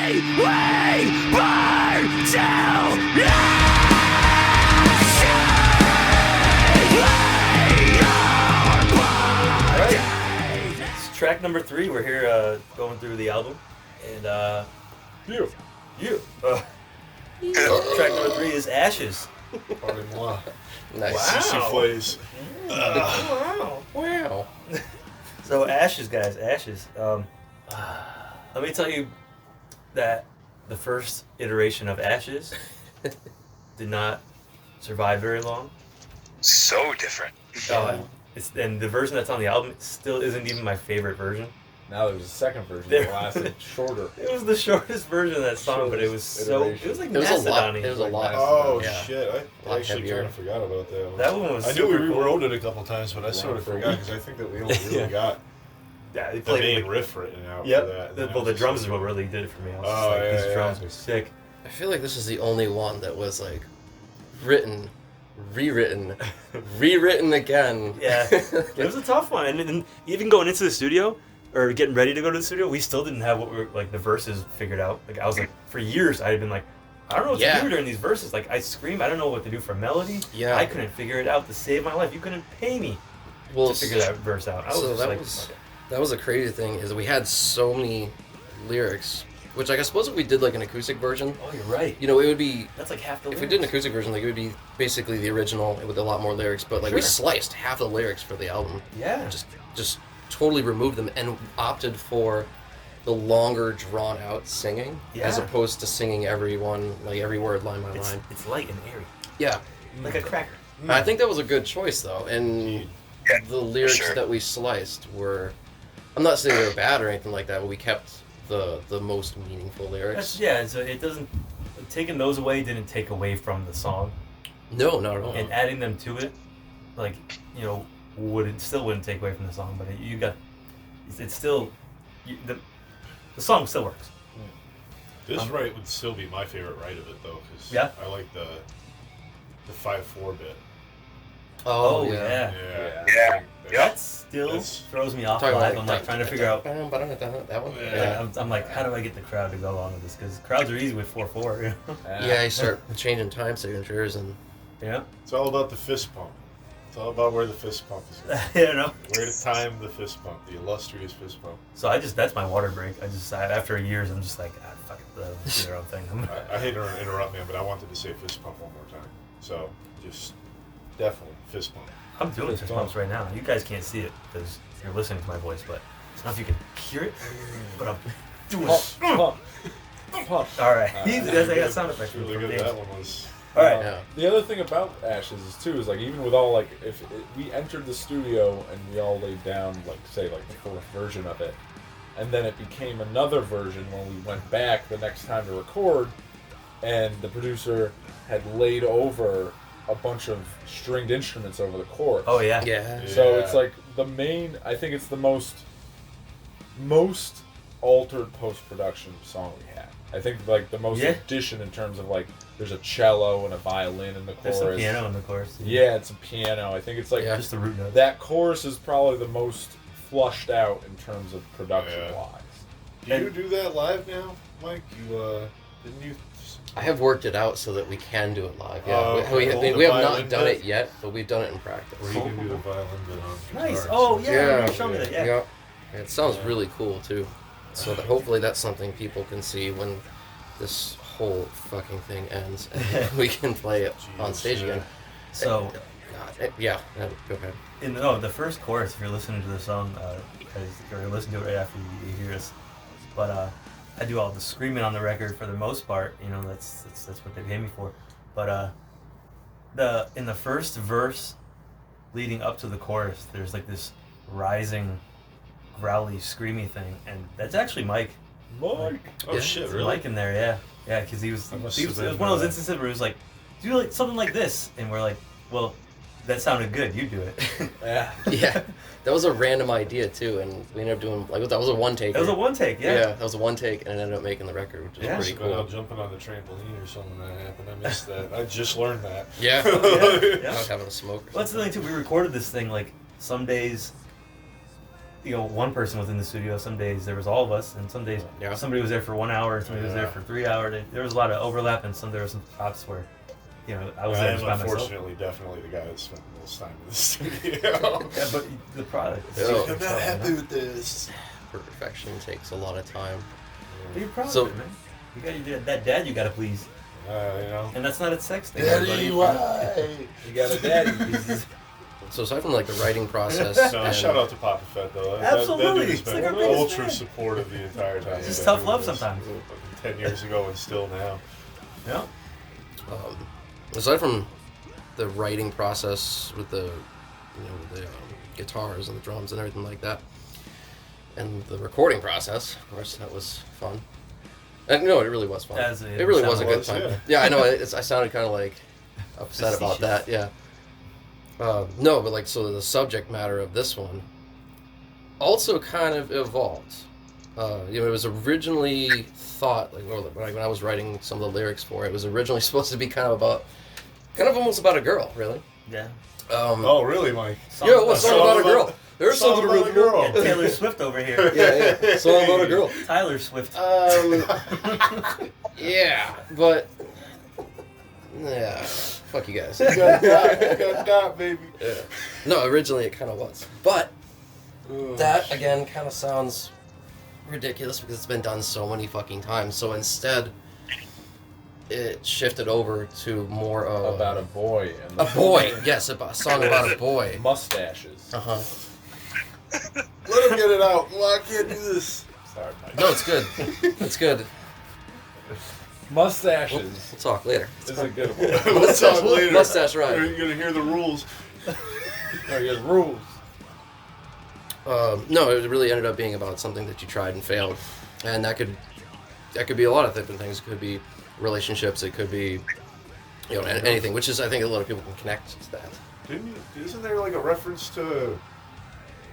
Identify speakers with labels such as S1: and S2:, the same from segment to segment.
S1: It's track number 3. We're here going through the album, and track number 3 is Ashes.
S2: Pardon moi.
S3: Nice.
S1: Wow.
S2: Soufflés.
S3: Wow.
S1: So Ashes, guys, Ashes. Let me tell you that the first iteration of Ashes did not survive very long.
S4: So different.
S1: And the version that's on the album still isn't even my favorite version.
S2: Now there's a second version that lasted shorter.
S1: It was the shortest version of that song, but it was so... It was like
S3: It was a lot.
S1: Macedon-y.
S3: It was a lot.
S2: Oh
S3: Yeah.
S2: shit! I actually
S3: heavier.
S2: kind of forgot about that one.
S1: That one was
S2: I knew we
S1: super cool.
S2: rewrote it a couple times, but I sort of forgot because I think that we only really got
S1: Yeah, they
S2: the
S1: played
S2: main
S1: it.
S2: riff written out
S1: Yep.
S2: for that.
S1: Well, the drums is what really did it for me. I was just like, these drums are sick.
S3: I feel like this is the only one that was like written, rewritten, rewritten again.
S1: Yeah, it was a tough one. And even going into the studio, or getting ready to go to the studio, we still didn't have what we were, like, the verses figured out. Like, I was like, for years, I had been like, I don't know what to do during these verses. Like, I scream, I don't know what to do for melody.
S3: Yeah.
S1: I couldn't figure it out to save my life. You couldn't pay me to figure that verse out. I was just like,
S3: that was a crazy thing, is we had so many lyrics, which I suppose if we did like an acoustic version,
S1: oh, you're right.
S3: you know, it would be,
S1: That's like half the
S3: if
S1: lyrics.
S3: we did an acoustic version, like it would be basically the original with a lot more lyrics, but like we
S1: Sure.
S3: sliced half the lyrics for the album.
S1: Yeah.
S3: Just totally removed them and opted for the longer drawn out singing as
S1: Yeah.
S3: opposed to singing everyone, like every word line by line.
S1: It's light and airy.
S3: Yeah.
S1: Like a cracker.
S3: I think that was a good choice though, and the lyrics that we sliced were, I'm not saying they were bad or anything like that, but we kept the most meaningful lyrics.
S1: So it doesn't... Taking those away didn't take away from the song.
S3: No, not at all.
S1: And adding them to it, like, you know, still wouldn't take away from the song, but it's still... The song still works.
S2: This right would still be my favorite right of it though, because I like the 5/4 bit.
S3: Oh,
S1: yeah.
S4: Yeah.
S1: That still throws me off
S3: Talking
S1: live.
S3: like
S1: I'm like trying to figure out...
S3: that one.
S1: Yeah. I'm like, how do I get the crowd to go along with this? Because crowds are easy with 4/4. You know?
S3: Yeah, you start changing time signatures and
S1: Yeah.
S2: It's all about the fist pump. It's all about where the fist pump is going.
S1: You know.
S2: Where to time the fist pump, the illustrious fist pump.
S1: So that's my water break. After years, I'm just like, fuck it, do their own thing.
S2: I hate to interrupt, man, but I wanted to say fist pump one more time. So just definitely fist pump.
S1: I'm doing fist bumps right now. You guys can't see it because you're listening to my voice, but I don't know if you can hear it, but I'm doing it.
S2: Pump.
S1: All right. I got sound effects.
S2: Really good. That one was.
S1: All right.
S3: yeah.
S5: The other thing about Ashes is too is like even with all like if we entered the studio and we all laid down like say like the fourth version of it, and then it became another version when we went back the next time to record, and the producer had laid over a bunch of stringed instruments over the chorus.
S1: Oh yeah.
S3: Yeah.
S5: So it's like the main. I think it's the most altered post-production song we had. I think like the most addition in terms of like there's a cello and a violin in the chorus.
S1: There's a piano in the chorus.
S5: Yeah, it's a piano. I think it's like
S1: just the root notes.
S5: that chorus is probably the most flushed out in terms of production wise.
S2: Do you do that live now, Mike? You didn't you?
S3: I have worked it out so that we can do it live. Yeah,
S2: Oh,
S3: we
S2: the
S3: have
S2: violin
S3: not done
S2: bit?
S3: it yet, but we've done it in practice.
S2: Or you can do the violin bit on guitar.
S1: Nice. Oh yeah. Show me that. Yeah.
S3: Yeah. It sounds really cool too. So that hopefully that's something people can see when this whole fucking thing ends and we can play it on stage again.
S1: So,
S3: okay.
S1: The first chorus, if you're listening to the song, or listen to it right after you hear us, but I do all the screaming on the record for the most part. You know, that's what they pay me for. But in the first verse, leading up to the chorus, there's like this rising, growly, screamy thing, and that's actually Mike.
S2: Mike. Oh shit! Really?
S1: Mike in there, yeah, because it was one of those instances where he was like, do like something like this, and we're like, well, that sounded good. You do it.
S5: Yeah.
S3: Yeah, that was a random idea too, and we ended up doing like that was a one take.
S1: That was a one take,
S3: Yeah, that was a one take, and it ended up making the record, which was pretty cool.
S2: Out jumping on the trampoline or something that happened. I missed that. I just learned that.
S3: Yeah.
S1: Yeah.
S3: I was having a smoke.
S1: Well, that's the thing too. We recorded this thing like some days. one person was in the studio. Some days there was all of us, and some days somebody was there for 1 hour, somebody was there for 3 hours. There was a lot of overlap, and there were some stops where, I was there just by myself.
S2: Unfortunately, definitely the guy that spent the most time in the studio.
S1: Yeah, but the product.
S2: I'm not happy with this.
S3: Perfection takes a lot of time.
S1: But you're proud of it, man. You got that dad you gotta please. And that's not a sex thing.
S2: Daddy, why?
S5: You got a daddy.
S3: So aside from like the writing process,
S2: shout out to Papa Fett though.
S1: Absolutely,
S2: That dude's been ultra supportive the entire time.
S1: It's just tough love sometimes.
S2: 10 years ago and still now.
S1: Yeah.
S3: Aside from the writing process with the, guitars and the drums and everything like that, and the recording process, of course, that was fun. And no, it really was fun. It really was a good time. Yeah, I know. I sounded kind of like upset about that. Yeah. No, but so the subject matter of this one also kind of evolved. It was originally thought, when I was writing some of the lyrics for it, it was originally supposed to be kind of almost about a girl, really.
S1: Yeah.
S2: Oh, really, Mike?
S3: Yeah, it was song about a girl. There's something about a girl.
S1: Yeah, Taylor Swift over here.
S3: Yeah. Song about a girl.
S1: Tyler Swift.
S3: Yeah, but yeah, fuck you guys.
S2: Got baby.
S3: Yeah. No, originally it kind of was, but that again kind of sounds ridiculous because it's been done so many fucking times. So instead, it shifted over to more of
S5: about a boy.
S3: Yes, a song about a boy.
S5: Mustaches.
S2: Let him get it out. Well, I can't do this.
S5: Sorry, Mike.
S3: No, it's good. It's good.
S5: Mustaches.
S3: We'll talk later.
S5: This is a good one.
S2: We'll talk later.
S3: Mustache ride.
S2: You're gonna hear the rules.
S5: There's rules.
S3: No, it really ended up being about something that you tried and failed, and that could be a lot of different things. It could be relationships. It could be, anything. Which is, I think, a lot of people can connect to that.
S2: Isn't there like a reference to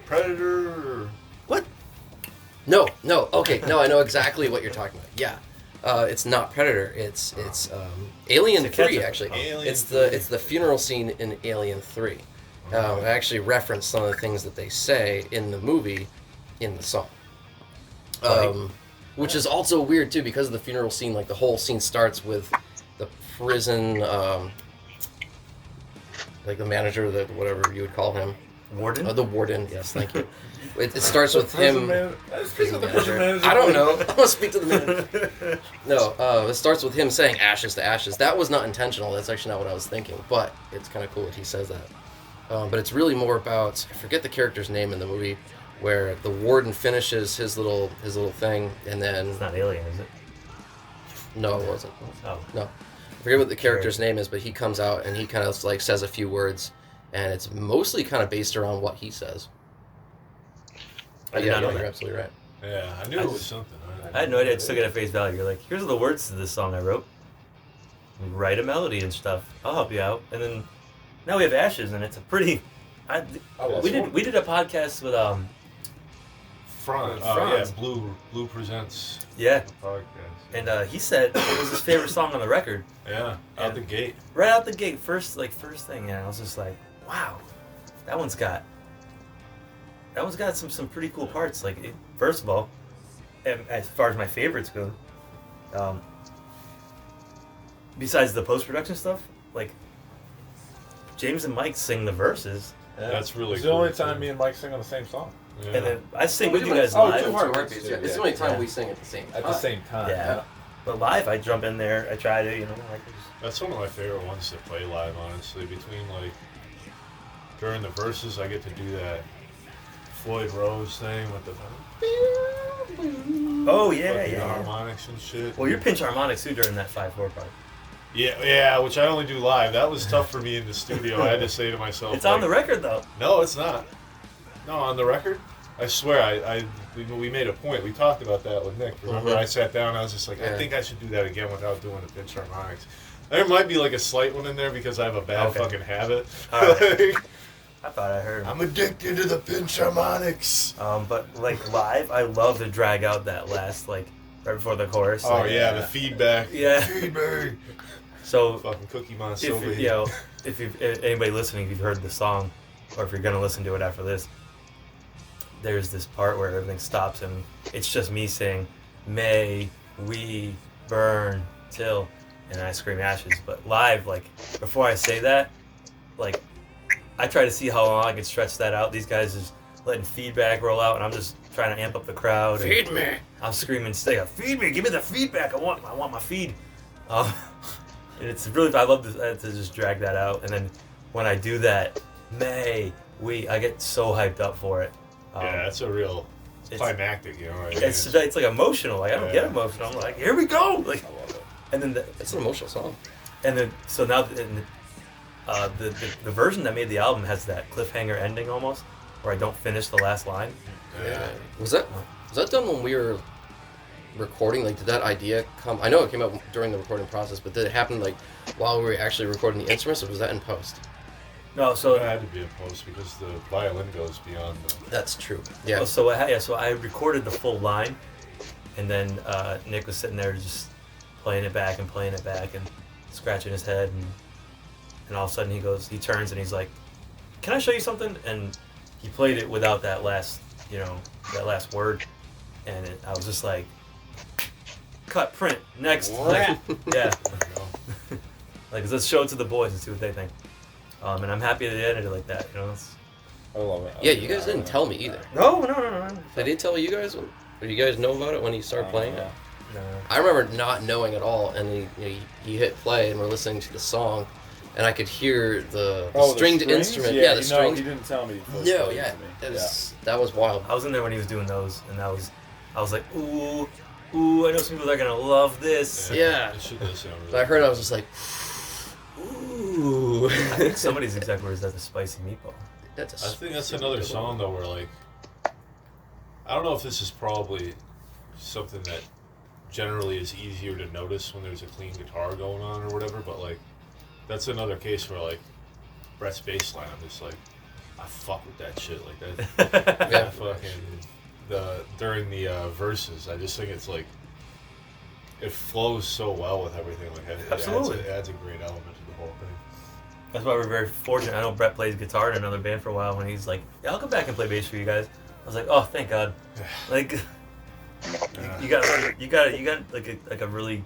S2: Predator? Or...
S3: What? No. Okay, no, I know exactly what you're talking about. Yeah. It's not Predator. It's Alien 3 actually. It's the funeral scene in Alien 3. I actually referenced some of the things that they say in the movie in the song. Which is also weird too because of the funeral scene. Like the whole scene starts with the prison, like the manager, whatever you would call him.
S1: Warden?
S3: The warden. Yes, thank you. It starts with him.
S5: Prison manager.
S3: I don't know. I want to speak to the manager. No, it starts with him saying ashes to ashes. That was not intentional. That's actually not what I was thinking. But it's kind of cool that he says that. But it's really more about, I forget the character's name in the movie, where the warden finishes his little thing, and then...
S1: It's not Alien, is it?
S3: No, it wasn't.
S1: Oh.
S3: No. I forget what the character's name is, but he comes out and he kind of says a few words, and it's mostly kind of based around what he says. You're absolutely right.
S2: Yeah, I knew it was something.
S1: I had no idea. I took it at face value. You're like, here's the words to this song I wrote. Write a melody and stuff. I'll help you out. And then now we have Ashes, and it's a pretty... we did a podcast with
S2: Franz. Yeah, Blue Presents.
S1: Yeah.
S2: Podcast.
S1: And he said it was his favorite song on the record.
S2: Yeah, out the gate.
S1: Right out the gate, first thing, and I was just like, wow, that one's got some pretty cool parts. First of all, as far as my favorites go, besides the post-production stuff, James and Mike sing the verses.
S5: Yeah.
S2: That's really
S5: it's
S2: cool.
S5: the only time me and Mike sing on the same song.
S2: Yeah.
S1: And then I sing with you guys live.
S3: It's the only time we sing at the same time.
S5: At the same time.
S1: Yeah. But live, I jump in there. I try to,
S2: That's one of my favorite ones to play live, honestly. Between, during the verses, I get to do that Floyd Rose thing with the...
S1: Oh, yeah.
S2: harmonics and shit.
S1: Well, you're pinch harmonics, too, during that 5/4 part.
S2: Yeah, which I only do live. That was tough for me in the studio. I had to say to myself...
S1: It's on the record, though.
S2: No, it's not. No, on the record? I swear, we made a point. We talked about that with Nick. Remember, I sat down and I was just like, I think I should do that again without doing the pinch harmonics. There might be a slight one in there because I have a bad fucking habit.
S1: Right. I thought I heard.
S2: I'm addicted to the pinch harmonics.
S1: But live, I love to drag out that last right before the chorus.
S2: Oh yeah, the feedback.
S1: Yeah.
S2: Feedback.
S1: So
S2: fucking Cookie Monster.
S1: If anybody listening, if you've heard the song, or if you're gonna listen to it after this, there's this part where everything stops and it's just me saying, "May we burn till," and I scream ashes. But live, like before I say that, like I try to see how long I can stretch that out. These guys just letting feedback roll out, and I'm just trying to amp up the crowd.
S3: Feed me.
S1: I'm screaming, "Stay, feed me! Give me the feedback! I want my feed." And it's really, I love to just drag that out, and then when I do that, I get so hyped up for it.
S2: Yeah, that's a real climactic, you know. Right?
S1: It's like emotional. Like I don't get emotional. I'm like, here we go. Like,
S5: I love it.
S1: and then
S3: It's an emotional song.
S1: and then so now the version that made the album has that cliffhanger ending almost, where I don't finish the last line.
S3: Yeah. Was that done when we were recording? Like, did that idea come? I know it came up during the recording process, but did it happen like while we were actually recording the instruments, or was that in post?
S1: No, so
S2: it had to be in post because the violin goes beyond the.
S3: That's true. Yeah.
S1: So I recorded the full line, and then Nick was sitting there just playing it back and scratching his head, and all of a sudden he turns and he's like, "Can I show you something?" And he played it without that last word, and I was just like, "Cut, print, next." Like, yeah. Like, let's show it to the boys and see what they think. And I'm happy that they ended it like that. You know.
S5: I love it.
S3: Yeah, you guys didn't tell me either.
S1: No.
S3: Did he tell you guys? Or you guys know about it when he started playing it?
S1: No.
S3: I remember not knowing at all, and he hit play, and we're listening to the song, and I could hear the stringed instrument. Yeah, the strings.
S5: He didn't tell me.
S3: No, yeah, that was wild.
S1: I was in there when he was doing those, and I was like, ooh, I know some people that are gonna love this.
S3: Yeah. I heard, I was just like, ooh.
S1: I think somebody's exact words is the spicy meatball.
S2: I think that's another song though, where like, I don't know if this is probably something that generally is easier to notice when there's a clean guitar going on or whatever, but like, that's another case where like Brett's bass line, I'm just like, I fuck with that shit like that.
S3: Yeah.
S2: During the verses, I just think it's like, it flows so well with everything. Like
S1: Absolutely.
S2: It adds a great element to the whole thing.
S1: That's why we're very fortunate. I know Brett plays guitar in another band for a while. When he's like, "Yeah, I'll come back and play bass for you guys," I was like, "Oh, thank God!" Like, you got like a really.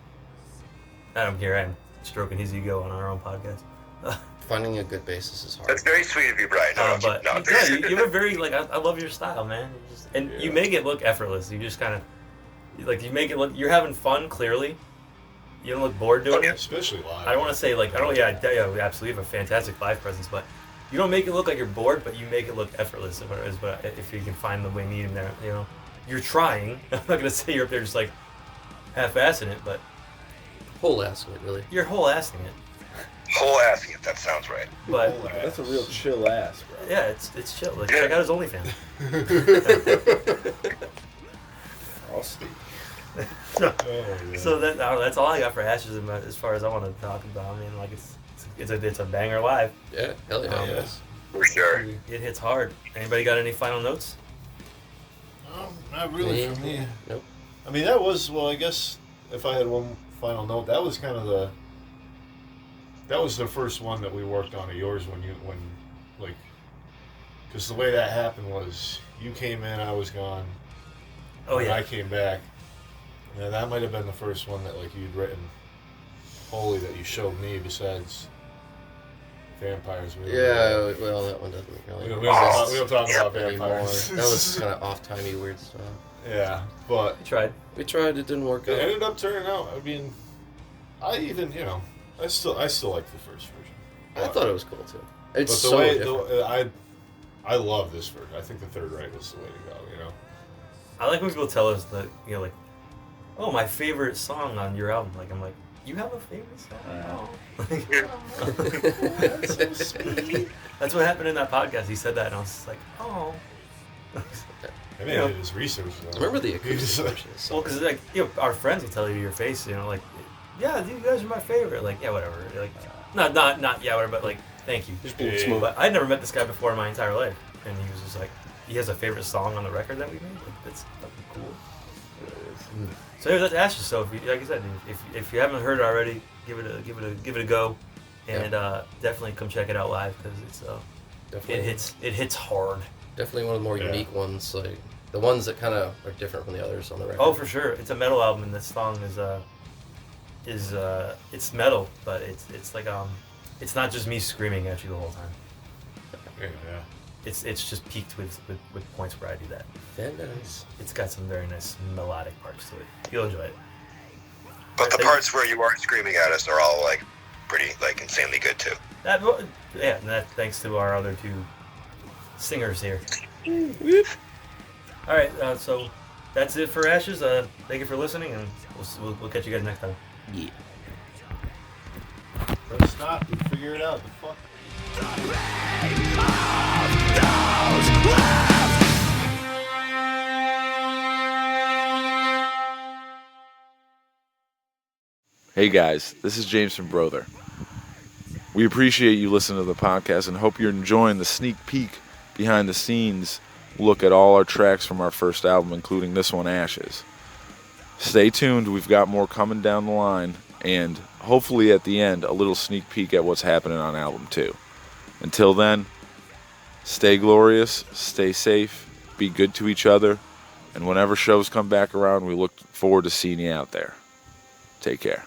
S1: I don't care. I'm stroking his ego on our own podcast.
S3: Finding a good bassist is hard.
S4: That's very sweet of you, Brian.
S1: But yeah, you have a very I love your style, man. You make it look effortless. You just kind of you make it look. You're having fun. Clearly, you don't look bored doing it.
S2: Especially live.
S1: I don't want to say we absolutely have a fantastic live presence, but you don't make it look like you're bored, but you make it look effortless. If you can find the way needed there, you know, you're trying. I'm not gonna say you're up there just like half-assing it, but
S3: Whole assing it, really.
S1: you're whole-assing it.
S4: Whole assing it, that sounds right.
S1: But
S5: That's a real chill ass, bro.
S1: yeah, it's chill. Like, check out his OnlyFans.
S5: Frosty.
S1: So that's all I got for Ashes as far as I want to talk about. I mean, like it's a banger live.
S3: Yeah, hell yeah.
S2: Yes.
S4: For sure.
S1: It hits hard. Anybody got any final notes?
S2: Not really for me.
S3: Nope.
S2: I mean, that was, well, I guess if I had one final note, that was kind of that was the first one that we worked on of yours because the way that happened was you came in, I was gone.
S1: Oh yeah.
S2: I came back. Yeah, that might have been the first one that like you'd written wholly that you showed me besides Vampires.
S3: Yeah, well, that one doesn't really.
S2: We don't talk about
S3: anymore.
S2: Vampires.
S3: That was kind of off-timey weird stuff.
S2: Yeah, but
S1: We tried.
S3: It didn't work
S2: it
S3: out.
S2: ended up turning out. I mean, I still like the first version.
S3: I thought it was cool too. It's
S2: But
S3: so different.
S2: I love this version. I think the Third Right was the way to go. You know.
S1: I like when people tell us that, you know, like, oh, my favorite song on your album. Like, I'm like, you have a favorite song?
S2: That's so sweet.
S1: That's what happened in that podcast. He said that, and I was just like, oh.
S2: I mean, it is research. Though.
S3: Remember the acoustic version?
S1: Well, because like, you know, our friends will tell you your face, you know, like, yeah, you guys are my favorite. Like, yeah, whatever. Like, not yeah, whatever. But like, thank you.
S3: Just being smooth.
S1: But I'd never met this guy before in my entire life, and he was just like, he has a favorite song on the record that we made. Like, that's fucking cool. So yeah, that's Ashes. So if you, like I said, if you haven't heard it already, give it a go, and definitely come check it out live because it's it hits hard.
S3: Definitely one of the more unique ones, like the ones that kind of are different from the others on the record.
S1: Oh, for sure. It's a metal album, and this song is it's metal, but it's like it's not just me screaming at you the whole time.
S2: Yeah.
S1: It's just peaked with points where I do that.
S3: Very nice.
S1: It's got some very nice melodic parts to it. You'll enjoy it.
S4: But the parts where you aren't screaming at us are all like pretty like insanely good too.
S1: And that thanks to our other two singers here. All right, so that's it for Ashes. Thank you for listening, and we'll catch you guys next time.
S3: Yeah.
S2: Let's stop and figure it out. The fuck.
S5: Hey guys, this is James from Brōther. We appreciate you listening to the podcast and hope you're enjoying the sneak peek behind the scenes look at all our tracks from our first album, including this one, Ashes. Stay tuned, we've got more coming down the line, and hopefully at the end, a little sneak peek at what's happening on album 2. Until then, stay glorious, stay safe, be good to each other, and whenever shows come back around, we look forward to seeing you out there. Take care.